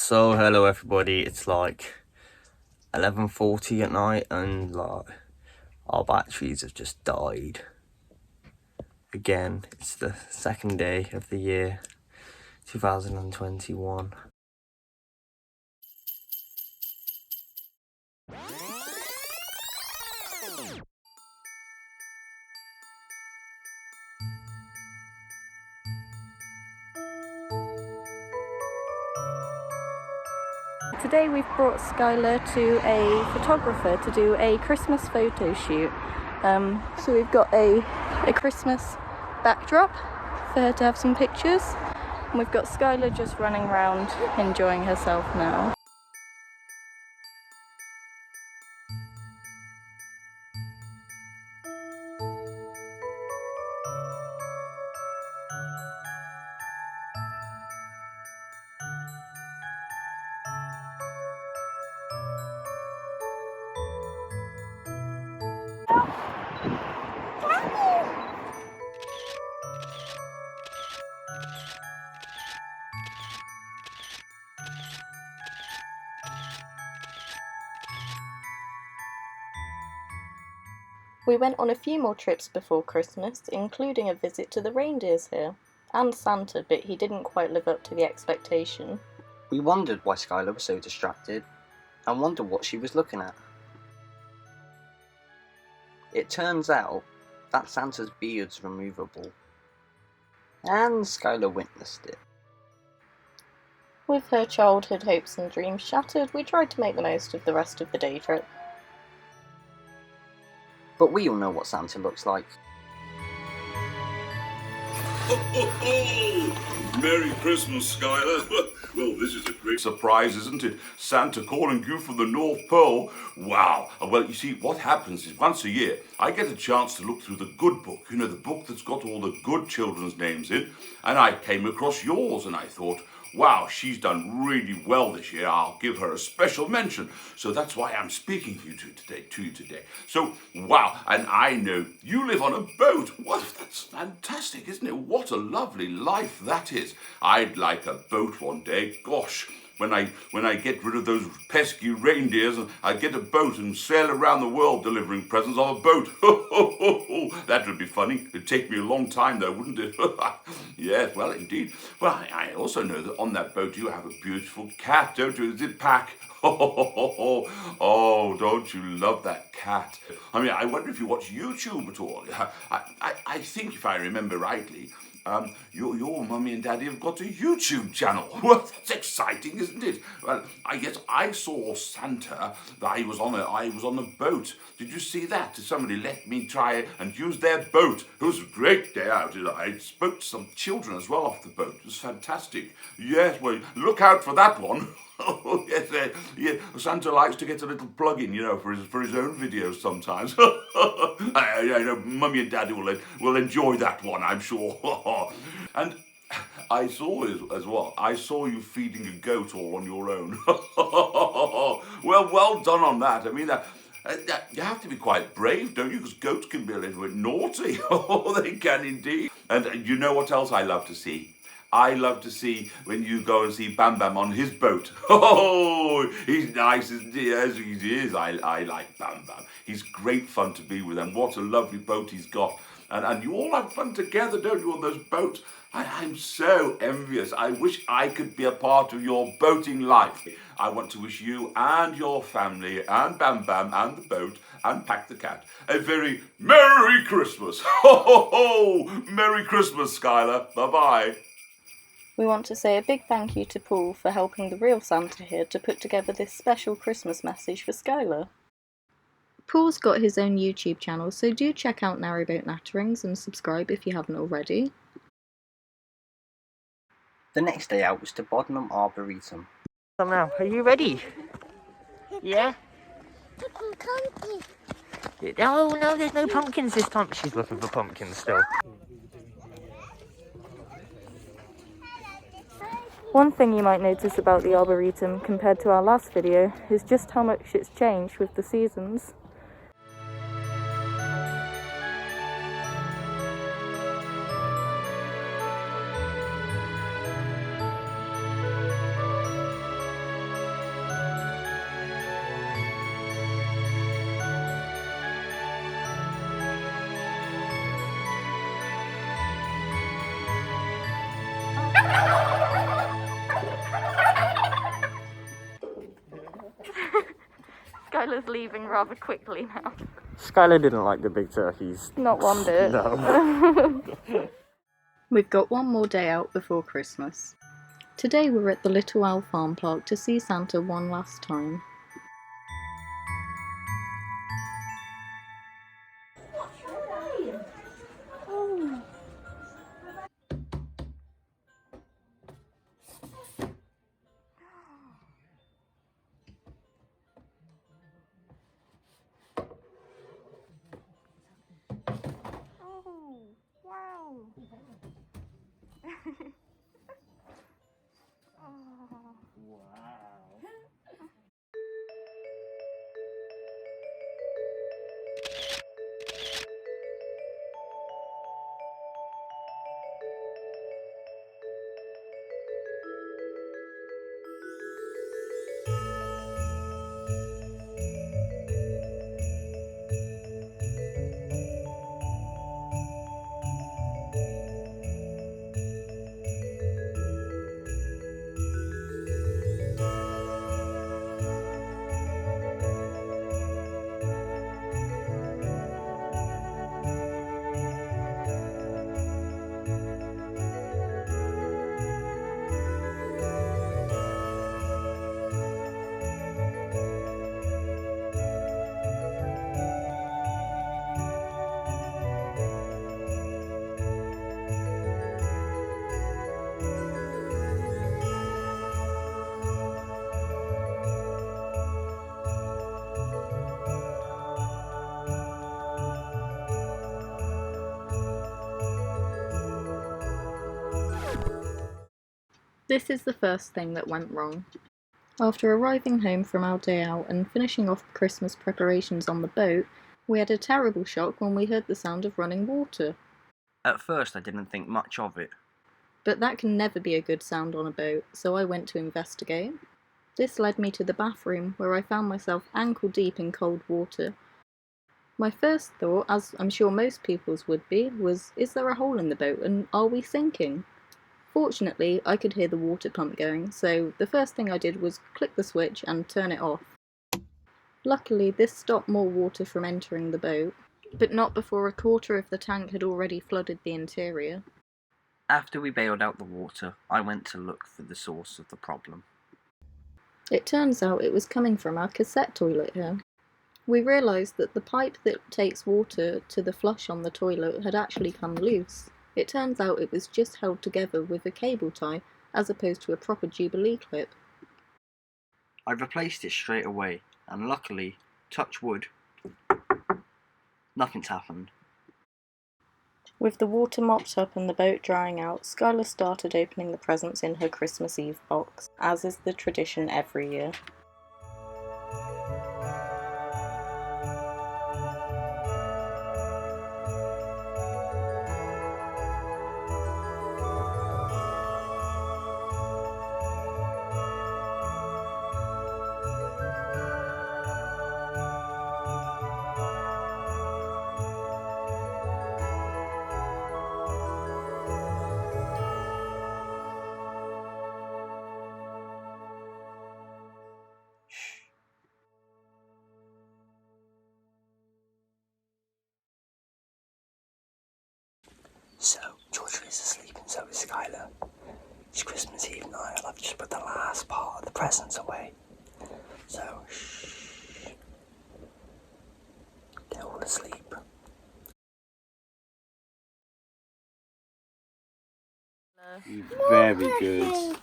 So hello everybody, it's like 11:40 at night and like our batteries have just died. Again, it's the second day of the year, 2021. Today we've brought Skylar to a photographer to do a Christmas photo shoot. So we've got a Christmas backdrop for her to have some pictures, and we've got Skylar just running around enjoying herself now. We went on a few more trips before Christmas, including a visit to the reindeers here, and Santa, but he didn't quite live up to the expectation. We wondered why Skylar was so distracted and wondered what she was looking at. It turns out that Santa's beard's removable, and Skylar witnessed it. With her childhood hopes and dreams shattered, we tried to make the most of the rest of the day trip. But we all know what Santa looks like. Ho, ho, ho! Merry Christmas, Skylar. Well, this is a great surprise, isn't it? Santa calling you from the North Pole. Wow. Well, you see, what happens is once a year, I get a chance to look through the good book. You know, the book that's got all the good children's names in. And I came across yours and I thought, wow, she's done really well this year. I'll give her a special mention. So that's why I'm speaking to you today. So, wow, and I know you live on a boat. Well, that's fantastic, isn't it? What a lovely life that is. I'd like a boat one day. Gosh, when I get rid of those pesky reindeers, I get a boat and sail around the world delivering presents on a boat. That would be funny. It'd take me a long time though, wouldn't it? Yes, well, indeed. Well, I also know that on that boat you have a beautiful cat, don't you? Is it Pack? Oh, don't you love that cat? I mean, I wonder if you watch YouTube at all. I think, if I remember rightly, your mummy and daddy have got a YouTube channel. Well, that's exciting, isn't it? Well, I guess I saw Santa. I was on a boat. Did you see that? Did somebody let me try and use their boat? It was a great day out. I spoke to some children as well off the boat. It was fantastic. Yes, well, look out for that one. Oh, yes, yeah. Santa likes to get a little plug-in, you know, for his own videos sometimes. I know Mummy and Daddy will enjoy that one, I'm sure. And I saw as well. I saw you feeding a goat all on your own. Well done on that. I mean, you have to be quite brave, don't you? Because goats can be a little bit naughty. Oh, they can indeed. And you know what else I love to see? I love to see when you go and see Bam Bam on his boat. Oh, he's nice, isn't he? Yes, he is. I like Bam Bam. He's great fun to be with, and what a lovely boat he's got. And you all have fun together, don't you, on those boats? I'm so envious. I wish I could be a part of your boating life. I want to wish you and your family and Bam Bam and the boat and Pack the cat a very Merry Christmas. Ho, ho, ho! Merry Christmas, Skylar. Bye-bye. We want to say a big thank you to Paul for helping the real Santa here to put together this special Christmas message for Skylar. Paul's got his own YouTube channel, so do check out Narrowboat Natterings and subscribe if you haven't already. The next day out was to Bodnum Arboretum. So now, are you ready? Yeah? Oh no, there's no pumpkins this time. She's looking for pumpkins still. One thing you might notice about the Arboretum compared to our last video is just how much it's changed with the seasons. Skylar's leaving rather quickly now. Skylar didn't like the big turkeys. Not one bit. No. We've got one more day out before Christmas. Today we're at the Little Owl Farm Park to see Santa one last time. What's your name? Oh. Oh, wow. This is the first thing that went wrong. After arriving home from our day out and finishing off Christmas preparations on the boat, we had a terrible shock when we heard the sound of running water. At first I didn't think much of it. But that can never be a good sound on a boat, so I went to investigate. This led me to the bathroom, where I found myself ankle deep in cold water. My first thought, as I'm sure most people's would be, was, is there a hole in the boat and are we sinking? Fortunately, I could hear the water pump going, so the first thing I did was click the switch and turn it off. Luckily, this stopped more water from entering the boat, but not before a quarter of the tank had already flooded the interior. After we bailed out the water, I went to look for the source of the problem. It turns out it was coming from our cassette toilet here. We realised that the pipe that takes water to the flush on the toilet had actually come loose. It turns out it was just held together with a cable tie, as opposed to a proper Jubilee clip. I replaced it straight away, and luckily, touch wood, nothing's happened. With the water mopped up and the boat drying out, Skylar started opening the presents in her Christmas Eve box, as is the tradition every year. So, Georgia is asleep and so is Skylar. It's Christmas Eve night and I've just put the last part of the presents away. So, shh. They're all asleep. Very good.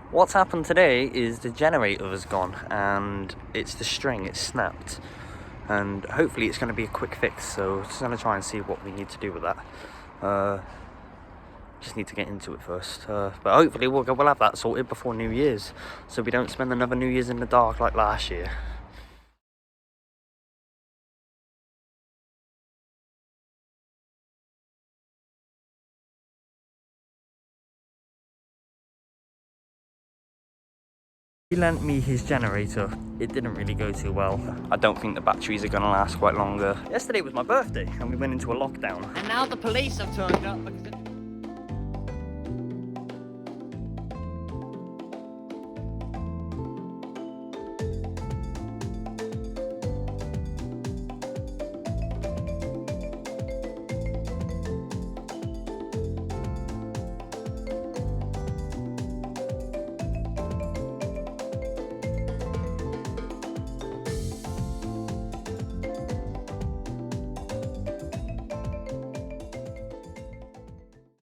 What's happened today is the generator has gone and it's the string, it's snapped, and hopefully it's going to be a quick fix, so just going to try and see what we need to do with that. Just need to get into it first, but hopefully we'll have that sorted before New Year's, so we don't spend another New Year's in the dark like last year. He lent me his generator. It didn't really go too well. I don't think the batteries are gonna last quite longer. Yesterday was my birthday and we went into a lockdown. And now the police have turned up because